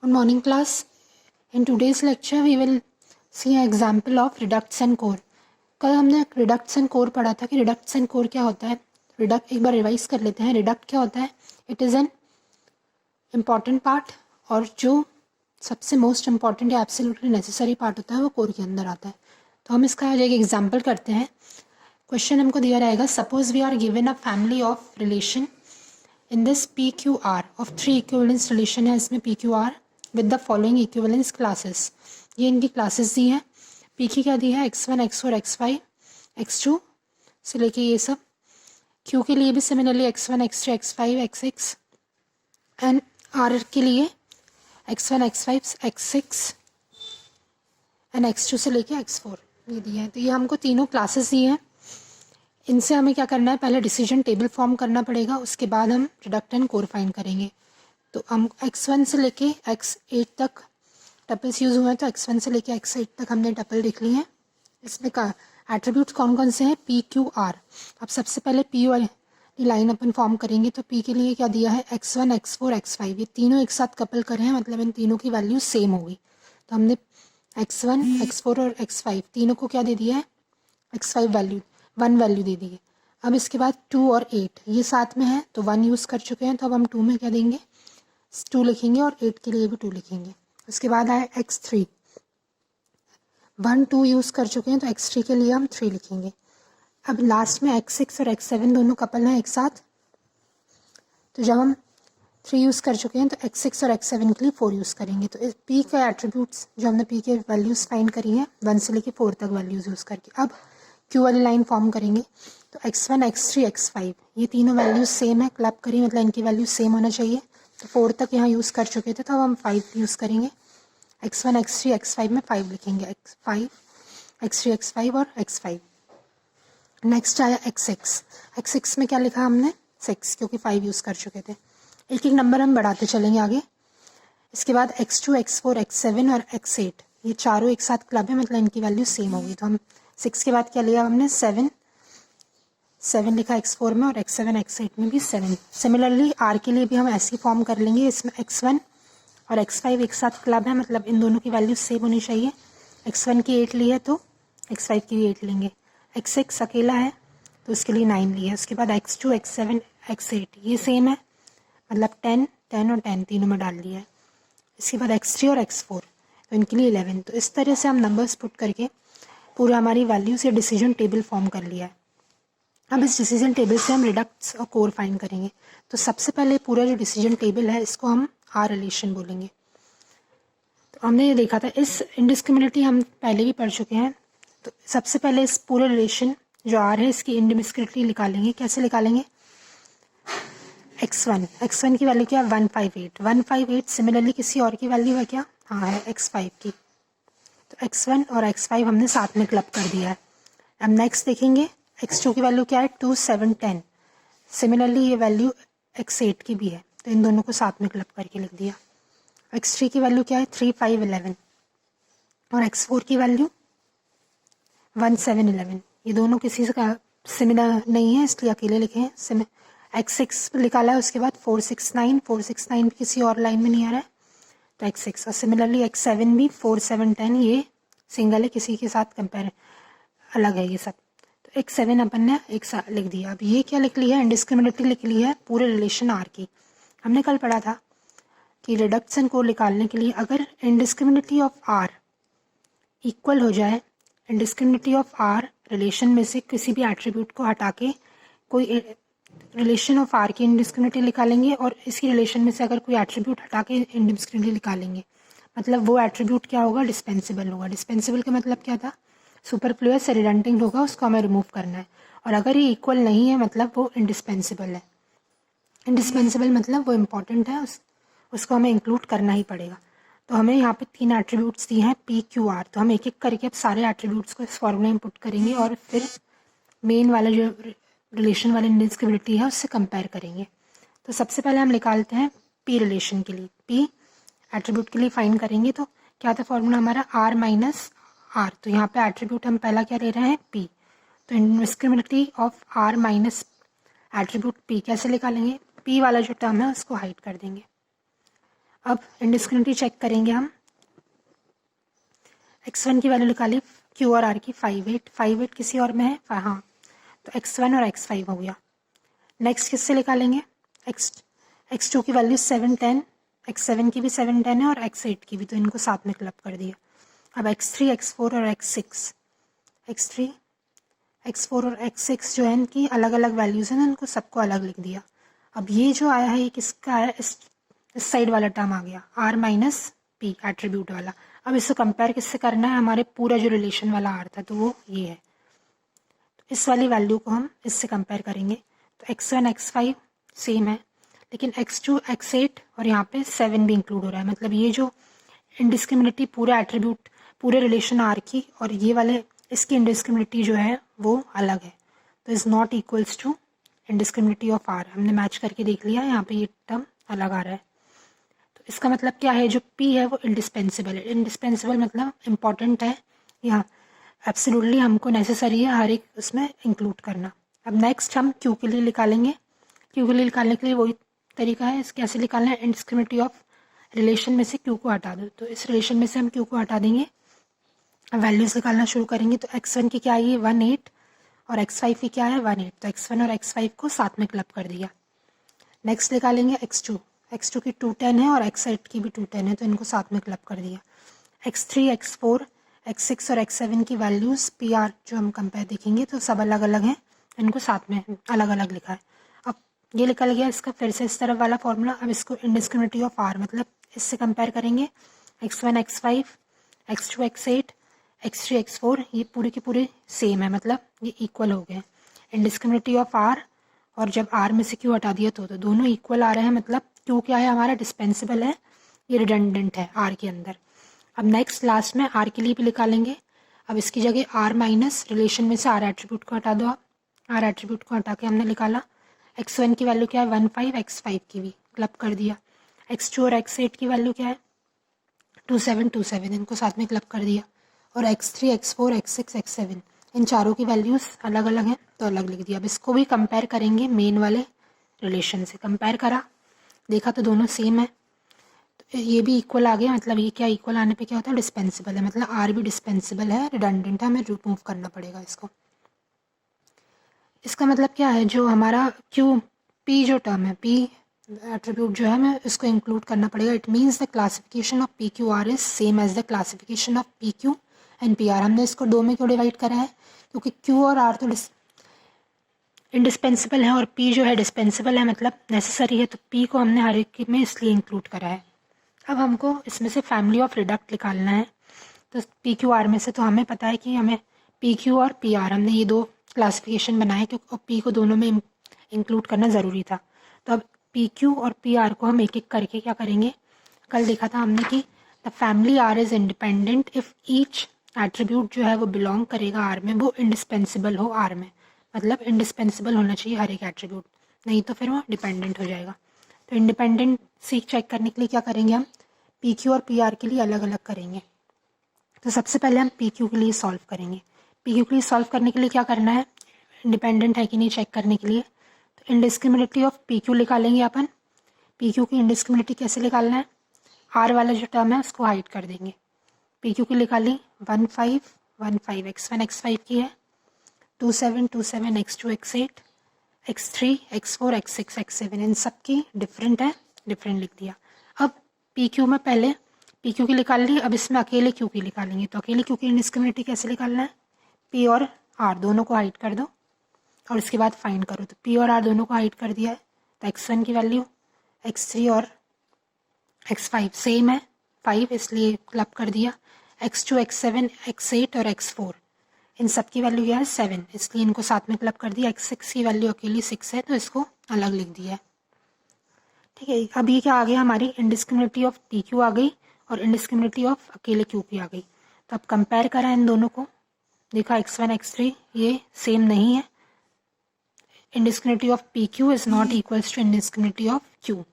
Good morning class. In today's lecture we will see an example of reducts and core. कल हमने रिडक्ट्स and core पढ़ा था कि रिडक्ट्स and core क्या होता है. रिडक्ट एक बार रिवाइज कर लेते हैं. रिडक्ट क्या होता है? It is an important part और जो सबसे मोस्ट इम्पॉर्टेंट या एब्सोल्युटली नेसेसरी पार्ट होता है वो कोर के अंदर आता है. तो हम इसका एक एग्जाम्पल करते हैं. क्वेश्चन हमको दिया रहेगा, suppose we are given a family of relation in this P Q R of 3 equivalence relation है इसमें P Q R with the following equivalence classes. ये इनकी क्लासेस दी हैं. पी की क्या दी है? x1 x4 x5 x2 से लेके ये सब. क्यू के लिए भी similarly x1 x3 x5 x6 and are के लिए x1 x5 x6 and x2 से लेके x4 ये दिए हैं. तो ये हमको तीनों क्लासेस दिए हैं. इनसे हमें क्या करना है, पहले डिसीजन टेबल फॉर्म करना पड़ेगा, उसके बाद हम रिडक्ट एंड कोर फाइंड करेंगे. तो हम x1 से लेके x8 तक टपल्स यूज़ हुए हैं. तो x1 से लेके x8 तक हमने टपल लिख ली हैं. इसमें का एट्रीब्यूट्स कौन कौन से हैं? P Q are. अब सबसे पहले पी वाली लाइन अपन फॉर्म करेंगे. तो पी के लिए क्या दिया है? x1 x4 x5. ये तीनों एक साथ कपल करे हैं, मतलब इन तीनों की वैल्यू सेम होगी. तो हमने x1 x4 और x5 तीनों को क्या दे दिया है? x5 वैल्यू 1 वैल्यू दे दी है. अब इसके बाद 2 और 8 ये साथ में है तो 1 यूज़ कर चुके हैं. तो अब हम 2 में क्या देंगे? 2 लिखेंगे और 8 के लिए भी 2 लिखेंगे. उसके बाद आए x3. 1 2 यूज़ कर चुके हैं तो x3 के लिए हम 3 लिखेंगे. अब लास्ट में x6 और x7 दोनों कपल हैं एक साथ. तो जब हम 3 यूज़ कर चुके हैं तो x6 और x7 के लिए 4 यूज़ करेंगे. तो इस p के एट्रीब्यूट्स जो हमने p के वैल्यूज़ फाइंड करी हैं 1 से लेके 4 तक वैल्यूज़ यूज़ करके अब q वाली लाइन फॉर्म करेंगे. तो x1 x3 x5 ये तीनों वैल्यूज़ सेम है, क्लब करिए, मतलब इनकी वैल्यू सेम होना चाहिए. तो 4 तक यहाँ यूज़ कर चुके थे तो अब हम 5 यूज़ करेंगे. x1 x3 x5 में 5 लिखेंगे. x5 x3 x5 और x5. नेक्स्ट आया x6. x6 में क्या लिखा हमने? 6 क्योंकि 5 यूज़ कर चुके थे. एक एक नंबर हम बढ़ाते चलेंगे आगे. इसके बाद x2 x4 x7 और x8 ये चारों एक साथ क्लब है, मतलब इनकी वैल्यू सेम होगी. तो हम 6 के बाद क्या लिया हमने? 7 लिखा x4 में और x7 x8 में भी 7. सिमिलरली r के लिए भी हम ऐसे ही फॉर्म कर लेंगे. इसमें x1 और x5 एक साथ क्लब है, मतलब इन दोनों की वैल्यू सेम होनी चाहिए. x1 की 8 ली है तो x5 की भी 8 लेंगे. x6 अकेला है तो उसके लिए 9 ली है. उसके बाद x2 x7 x8 ये सेम है, मतलब 10 10 और 10 तीनों में डाल लिया है. इसके बाद x3 और x4 तो इनके लिए 11. तो इस तरह से हम नंबर्स पुट करके पूरा हमारी वैल्यूज़ या डिसीजन टेबल फॉर्म कर लिया है. अब इस डिसीजन टेबल से हम रिडक्ट्स और कोर फाइंड करेंगे. तो सबसे पहले पूरा जो डिसीजन टेबल है इसको हम आर रिलेशन बोलेंगे. तो हमने ये देखा था, इस इंडिस्क्रिमिनेटली हम पहले भी पढ़ चुके हैं. तो सबसे पहले इस पूरे रिलेशन जो आर है इसकी इंडिस्क्रिमिनेटली निकालेंगे. कैसे निकालेंगे? x1 की वैल्यू क्या है? 158. सिमिलरली किसी और की वैल्यू है क्या? हाँ है, x5 की. तो x1 और x5 हमने साथ में क्लब कर दिया है. अब नेक्स्ट देखेंगे x2 की वैल्यू क्या है? 2 7 10. सिमिलरली ये वैल्यू x8 की भी है तो इन दोनों को साथ में क्लब करके लिख दिया. x3 की वैल्यू क्या है? 3 5 11 और x4 की वैल्यू 1 7 11. ये दोनों किसी से सिमिलर नहीं है इसलिए अकेले लिखे हैं. x6 निकाला है, उसके बाद 4 6 9 भी किसी और लाइन में नहीं आ रहा है तो x6. और सिमिलरली x7 भी 4 7 10 ये सिंगल है, किसी के साथ कंपेयर अलग है ये सब. तो x7 अपन ने एक साथ लिख दिया. अब ये क्या लिख लिया है? इंडिस्क्रिमिनेटली लिख लिया है पूरे रिलेशन आर की. हमने कल पढ़ा था कि रिडक्शन को निकालने के लिए अगर इंडिस्क्रिमिनेटली ऑफ आर इक्वल हो जाए, इंडिस्क्रिमिनेटली ऑफ आर रिलेशन में से किसी भी एट्रीब्यूट को हटा के कोई रिलेशन ऑफ आर की इंडिस्क्रिमिनेटली निकालेंगे और इसकी रिलेशन में से अगर कोई एट्रीब्यूट हटा के इंडिस्क्रिमिनेटली निकालेंगे, मतलब वो एट्रीब्यूट क्या होगा? डिस्पेंसिबल होगा. डिस्पेंसिबल का मतलब क्या था? सुपरफ्लुअस या रिडंडेंट होगा, उसको हमें रिमूव करना है. और अगर ये इक्वल नहीं है मतलब वो इंडिस्पेंसिबल है. इंडिस्पेंसिबल मतलब वो इम्पॉर्टेंट है, उसको हमें इंक्लूड करना ही पड़ेगा. तो हमें यहाँ पे 3 एट्रीब्यूट्स दिए हैं पी क्यू आर. तो हम एक एक करके अब सारे एट्रीब्यूट्स को इस फॉर्मूले में पुट करेंगे और फिर मेन वाला जो रिलेशन वाली इंडिस्क्रिमिनेटली है उससे कंपेयर करेंगे. तो सबसे पहले हम निकालते हैं पी रिलेशन के लिए. पी एट्रीब्यूट के लिए फाइंड करेंगे. तो क्या था फॉर्मूला हमारा? R minus R. तो यहाँ पे एट्रीब्यूट हम पहला क्या ले रहे हैं? पी. तो indiscriminately of R minus attribute P कैसे निकालेंगे? पी वाला जो टर्म है उसको हाइड कर देंगे. अब इंडिस्क्रिमिनेटी चेक करेंगे हम। x1 की वैल्यू निकाली q और r की 5 8 किसी और में है हाँ, तो x1 और x5 हो गया। नेक्स्ट किससे निकालेंगे, x2 की वैल्यू 7 10, x7 की भी 7 10 है और x8 की भी, तो इनको साथ में क्लब कर दिया। अब x3 x4 और x3 x4 और x6 जो है इनकी अलग अलग वैल्यूज़ हैं ना, इनको सबको अलग लिख दिया। अब ये जो आया है ये किसका है, इस साइड वाला टर्म आ गया r माइनस पी एट्रीब्यूट वाला। अब इसको कंपेयर किससे करना है, हमारे पूरा जो रिलेशन वाला r था तो वो ये है, तो इस वाली वैल्यू को हम इससे कंपेयर करेंगे। तो x1 x5 सेम है, लेकिन x2 x8 और यहाँ पे 7 भी इंक्लूड हो रहा है, मतलब ये जो इंडिस्क्रिमिनेटी पूरा एट्रीब्यूट पूरे रिलेशन r की और ये वाले इसकी इंडिस्क्रिमिनेटी जो है वो अलग है, तो is not equals to indiscriminately of r। हमने मैच करके देख लिया, यहाँ पे ये टर्म अलग आ रहा है। तो इसका मतलब क्या है, जो p है वो इंडिस्पेंसिबल है। इंडिस्पेंसिबल मतलब इम्पॉर्टेंट है, यहाँ एब्सोल्युटली हमको नेसेसरी है हर एक उसमें इंक्लूड करना। अब नेक्स्ट हम q के लिए निकालेंगे। q के लिए निकालने के लिए वही तरीका है, इस कैसे निकालना है, इंडिस्क्रिमिनेटी ऑफ रिलेशन में से q को हटा दो, तो इस रिलेशन में से हम q को हटा देंगे। अब वैल्यूज़ निकालना शुरू करेंगे, तो x1 की क्या आई है 1 8 और x5 की क्या है 1 8, तो x1 और x5 को साथ में क्लब कर दिया। नेक्स्ट निकालेंगे x2 की 2 10 है और x8 की भी 2 10 है, तो इनको साथ में क्लब कर दिया। x3 x4 x6 और x7 की वैल्यूज़ पी आर जो हम कंपेयर देखेंगे तो सब अलग अलग हैं, इनको साथ में अलग अलग लिखा है। अब ये निकल गया इसका फिर से इस तरफ वाला फॉर्मूला। अब इसको इंडिस्क्रिमिनेटी ऑफ आर मतलब इससे कंपेयर करेंगे, x1 x5 x2 x8 x3 x4 ये पूरे के पूरे सेम है, मतलब ये इक्वल हो गए। इंडिस्क्रिमिनेटी ऑफ आर और जब आर में से क्यू हटा दिया तो दोनों इक्वल आ रहे हैं, मतलब क्यू क्या है हमारा डिस्पेंसिबल है, ये रिडंडेंट है आर के अंदर। अब नेक्स्ट लास्ट में आर के लिए भी निकालेंगे। अब इसकी जगह आर माइनस रिलेशन में से आर एट्रीब्यूट को हटा दो आप। आर एट्रीब्यूट को हटा के हमने निकाला x1 की वैल्यू क्या है 1 5, x5 की भी क्लब कर दिया। x2 और x8 की वैल्यू क्या है 2 7 2 7, इनको साथ में क्लब कर दिया। और x3 x4 x6 x7 इन चारों की वैल्यूज़ अलग अलग हैं तो अलग लिख दिया। अब इसको भी कंपेयर करेंगे मेन वाले रिलेशन से। कंपेयर करा, देखा तो दोनों सेम है, तो ये भी इक्वल आ गया, मतलब ये क्या इक्वल आने पे क्या होता है डिस्पेंसिबल है, मतलब आर भी डिस्पेंसिबल है, रिडंडेंट है, हमें रिमूव करना पड़ेगा इसको। इसका मतलब क्या है, जो हमारा क्यू पी जो टर्म है पी एट्रीब्यूट जो है हमें इसको इंक्लूड करना पड़ेगा। It means the classification of P Q R is same as the classification of P Q and P R. हमने इसको 2 में क्यों डिवाइड करा है, क्योंकि क्यू और आर तो इंडिस्पेंसिबल है और पी जो है डिस्पेंसिबल है, मतलब नेसेसरी है, तो पी को हमने हर एक में इसलिए इंक्लूड करा है। अब हमको इसमें से फैमिली ऑफ रिडक्ट निकालना है, तो पी क्यू आर में से तो हमें पता है कि हमें पी क्यू और पी आर हमने ये 2 क्लासिफिकेशन बनाए, क्योंकि पी को दोनों में इंक्लूड करना ज़रूरी था। तो अब पी क्यू और पी आर को हम एक एक करके क्या करेंगे, कल देखा था हमने कि the family R is independent if each attribute जो है वो बिलोंग करेगा आर में, वो इंडिस्पेंसिबल हो आर में, मतलब इंडिस्पेंसिबल होना चाहिए हर एक एट्रीब्यूट, नहीं तो फिर वो डिपेंडेंट हो जाएगा। तो इंडिपेंडेंसी चेक करने के लिए क्या करेंगे, हम पी क्यू और पी आर के लिए अलग अलग करेंगे। तो सबसे पहले हम पी क्यू के लिए सॉल्व करेंगे। पी क्यू के लिए सॉल्व करने के लिए क्या करना है, इंडिपेंडेंट है कि नहीं चेक करने के लिए, तो इंडिस्क्रिमिनेटी ऑफ पी क्यू निकालेंगे अपन। पी क्यू की इंडिस्क्रिमिनेटी कैसे निकालना है, आर वाला जो टर्म है उसको हाइड कर देंगे। पी क्यू की निकाली 1 5 1 5, x1 x5 की है 2 7 2 7, x2 x8 x3 x4 x6 x7, इन सब की डिफरेंट है, डिफरेंट लिख दिया। अब पी क्यू में पहले पी क्यू की निकाल ली, अब इसमें अकेले क्यू की निकालेंगे। तो अकेले क्यू की इंडिस्क्रिमिनेटी कैसे निकालना है, पी और आर दोनों को हाइड कर दो और इसके बाद फाइंड करो। तो पी और आर दोनों को हाइड कर दिया है, तो x1 की वैल्यू x3 और x5 सेम है 5, इसलिए क्लब कर दिया। x2 x7 x8 और x4 इन सब की वैल्यू क्या है 7, इसलिए इनको साथ में क्लब कर दिया। x6 की वैल्यू अकेली 6 है, तो इसको अलग लिख दिया है। ठीक है, अब ये क्या आ गया, हमारी इंडिस्क्रिमिनेटी ऑफ पी क्यू आ गई और इंडिस्क्रिमिनेटी ऑफ अकेले क्यू की आ गई। तो अब कंपेयर करा इन दोनों को, देखा x1 x3 ये सेम नहीं है, indiscriminately of P Q is not equals to indiscriminately of Q.